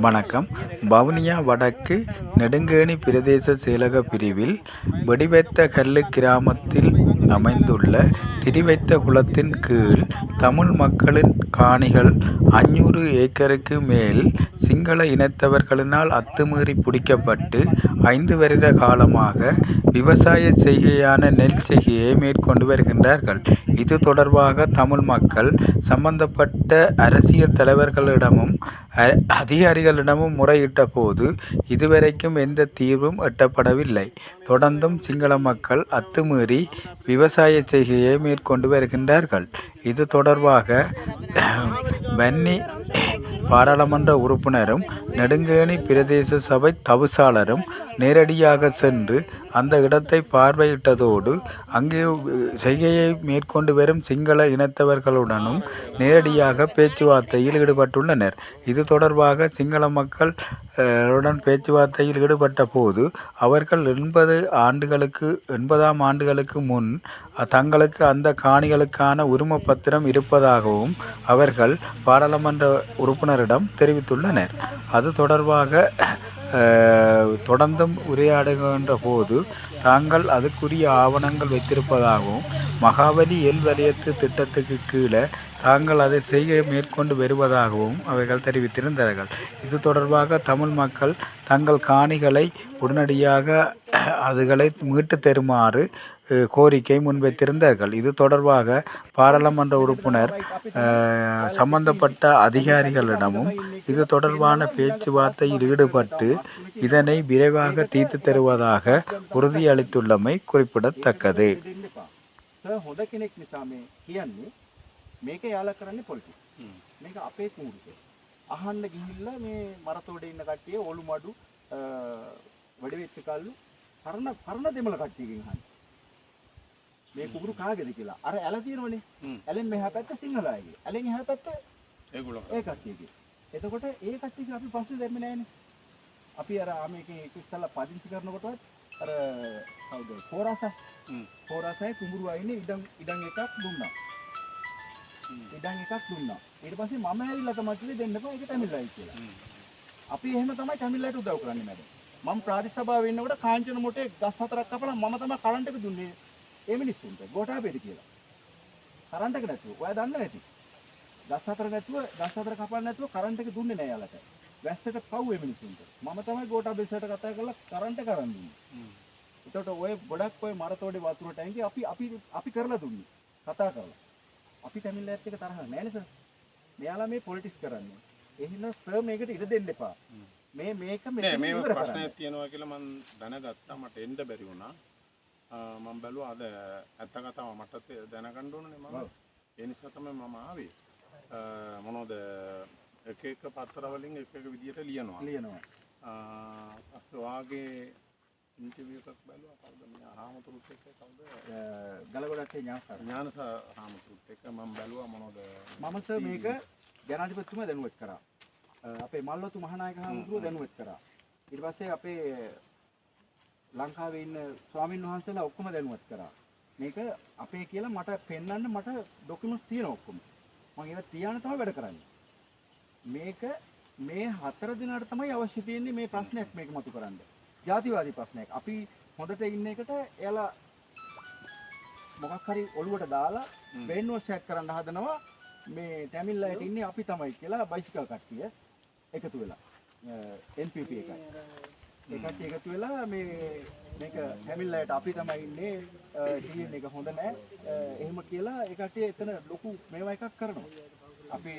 வணக்கம். வவுனியா வடக்கு நெடுங்கேணி பிரதேச செயலக பிரிவில் வெடிவைத்த கல்லு கிராமத்தில் அமைந்துள்ள திரிவைத்த குளத்தின் கீழ் தமிழ் மக்களின் காணிகள் 500 ஏக்கருக்கு மேல் சிங்கள இனத்தவர்களினால் அத்துமீறி பிடிக்கப்பட்டு 5 வருட காலமாக விவசாய செய்கையான நெல் செய்கையை மேற்கொண்டு வருகின்றார்கள். இது தொடர்பாக தமிழ் மக்கள் சம்பந்தப்பட்ட அரசியல் தலைவர்களிடமும் அதிகாரிகளிடமும் முறையிட்ட போது இதுவரைக்கும் எந்த தீர்வும் எட்டப்படவில்லை. தொடர்ந்தும் சிங்கள மக்கள் அத்துமீறி விவசாய செய்கையை மேற்கொண்டு வருகின்றார்கள். இது தொடர்பாக வன்னி பாராளுமன்ற உறுப்பினரும் நெடுங்கேணி பிரதேச சபை தவிசாளரும் நேரடியாக சென்று அந்த இடத்தை பார்வையிட்டதோடு அங்கே செய்கையை மேற்கொண்டு வரும் சிங்கள இனத்தவர்களுடனும் நேரடியாக பேச்சுவார்த்தையில் ஈடுபட்டுள்ளனர். இது தொடர்பாக சிங்கள மக்கள் உடன் பேச்சுவார்த்தையில் ஈடுபட்ட போது அவர்கள் 80ஆம் ஆண்டுகளுக்கு முன் தங்களுக்கு அந்த காணிகளுக்கான உரிம பத்திரம் இருப்பதாகவும் அவர்கள் பாராளுமன்ற உறுப்பினரிடம் தெரிவித்துள்ளனர். அது தொடர்பாக தொடர்ந்தும் உரையாடுகின்ற போது தாங்கள் அதுக்குரிய ஆவணங்கள் வைத்திருப்பதாகவும் மகாபலி எல் வலயத்து திட்டத்துக்கு கீழே தாங்கள் அதை செய்ய மேற்கொண்டு வருவதாகவும் அவர்கள் தெரிவித்திருந்தார்கள். இது தொடர்பாக தமிழ் மக்கள் தங்கள் காணிகளை உடனடியாக அதுகளை மீட்டு தருமாறு கோரிக்கை முன்வைத்திருந்தார்கள். இது தொடர்பாக பாராளுமன்ற உறுப்பினர் சம்பந்தப்பட்ட அதிகாரிகளிடமும் இது தொடர்பான பேச்சுவார்த்தையில் ஈடுபட்டு இதனை விரைவாக தீர்த்து தருவதாக உறுதியளித்துள்ளமை குறிப்பிடத்தக்கது. මේක යාලා කරන්නේ පොලිටික්ස්. මේක අපේ කූඩුවේ. අහන්න ගිහිල්ලා මේ මරතෝඩේ ඉන්න කට්ටිය ඔලු මඩු වැඩි වෙච්ච කල්ලු පරණ දෙමළ කට්ටියගෙන් අහන්න. මේ කුඹුරු කාගේද කියලා. අර ඇල තියෙනවනේ. ඇලෙන් මෙහා පැත්ත සිංහල අයගේ. ඇලෙන් එහා පැත්ත ඒගොල්ලෝ. ඒ කට්ටියගේ. එතකොට ඒ කට්ටියගේ අපි ප්‍රශ්න දෙන්නේ නැහැනේ. අපි අර මේකේ ඉස්සල්ලා පදිංචි කරනකොටවත් අර කවුද? පෝරාසයි කුඹුරු අයිනේ ඉඩම් එකක් දුන්නා. ඉඩම් එකක් දුන්නා. ඊට පස්සේ මම ඇවිල්ලා තමයි කිව්වේ දෙන්නකෝ ඒක තමිල්ලයි කියලා. අපි එහෙම තමයි තමිල්ලට උදව් කරන්නේ මැද. මම ප්‍රාදේශ සභාවේ ඉන්නකොට කාංචන මොටේ ගස් හතරක් කපලා මම තමයි කරන්ට් එක දුන්නේ ඒ මිනිස්සුන්ට. ගෝඨාභයට කියලා. කරන්ට් එක නැතුව. ඔයා දන්නව ඇති. ගස් හතර කපන්න නැතුව කරන්ට් එක දුන්නේ නෑ යාලට. වැස්සට පව් ඒ මිනිස්සුන්ට. මම තමයි ගෝඨාභයට කතා කරලා කරන්ට් එක අරන් දුන්නේ. ඒකට ඔය ගොඩක් ඔය මරතෝඩේ වතුර ටැංකිය අපි කරලා දුන්නේ. කතා කරලා. අපි තමිල්ලත් එක තරහ නැහැ සර්. මෙයාලා මේ පොලිටික්ස් කරන්නේ. එහෙනම් සර් මේකට ඉඩ දෙන්න එපා. මේක මේ ප්‍රශ්නයක් තියෙනවා කියලා මම දැනගත්තා. මට එන්න බැරි වුණා. මම බැලුවා අද ඇත්ත කතාව මට දැනගන්න ඕනනේ මම. ඒ නිසා තමයි මම ආවේ. මොනවද එක එක පත්‍ර වලින් එක එක විදියට ලියනවා. අස්සේ වාගේ ඉන්ටර්විව් එකක් බැලුවා කවුද මේ රාමතුරුත් එක්ක කවුද ගලගොඩත්තේ ඥානස රාමතුරුත් එක්ක මම බැලුවා මොනවද මම සර් මේක ජනාධිපතිතුමා දැනුවත් කරා අපේ මල්වතු මහානායක හාමුදුරුවෝ දැනුවත් කරා ඊට පස්සේ අපේ ලංකාවේ ඉන්න ස්වාමින් වහන්සේලා ඔක්කොම දැනුවත් කරා මේක අපේ කියලා මට පෙන්වන්න මට ડોකියුමන්ට්ස් තියෙනවා ඔක්කොම මම ඒවා තියාන තමයි වැඩ කරන්නේ මේක මේ 4 දිනකට තමයි අවශ්‍ය තියෙන්නේ මේ ප්‍රශ්නයක් මේක මතු කරන්න ජාතිවාදී ප්‍රශ්නයක්. අපි හොඳට ඉන්න එකට එයාලා මොකක් හරි ඔළුවට දාලා බ්‍රේන් වොෂ් එකක් කරන්න හදනවා මේ තමිල් අයට ඉන්නේ අපි තමයි කියලා බයිසිකල් කට්ටිය එකතු වෙලා NPP එකයි. ඒ කට්ටිය එකතු වෙලා මේක තමිල් අයට අපි තමයි ඉන්නේ DNA එක හොඳ නැහැ. එහෙම කියලා ඒ කට්ටිය එතන ලොකු මේවා එකක් කරනවා. අපි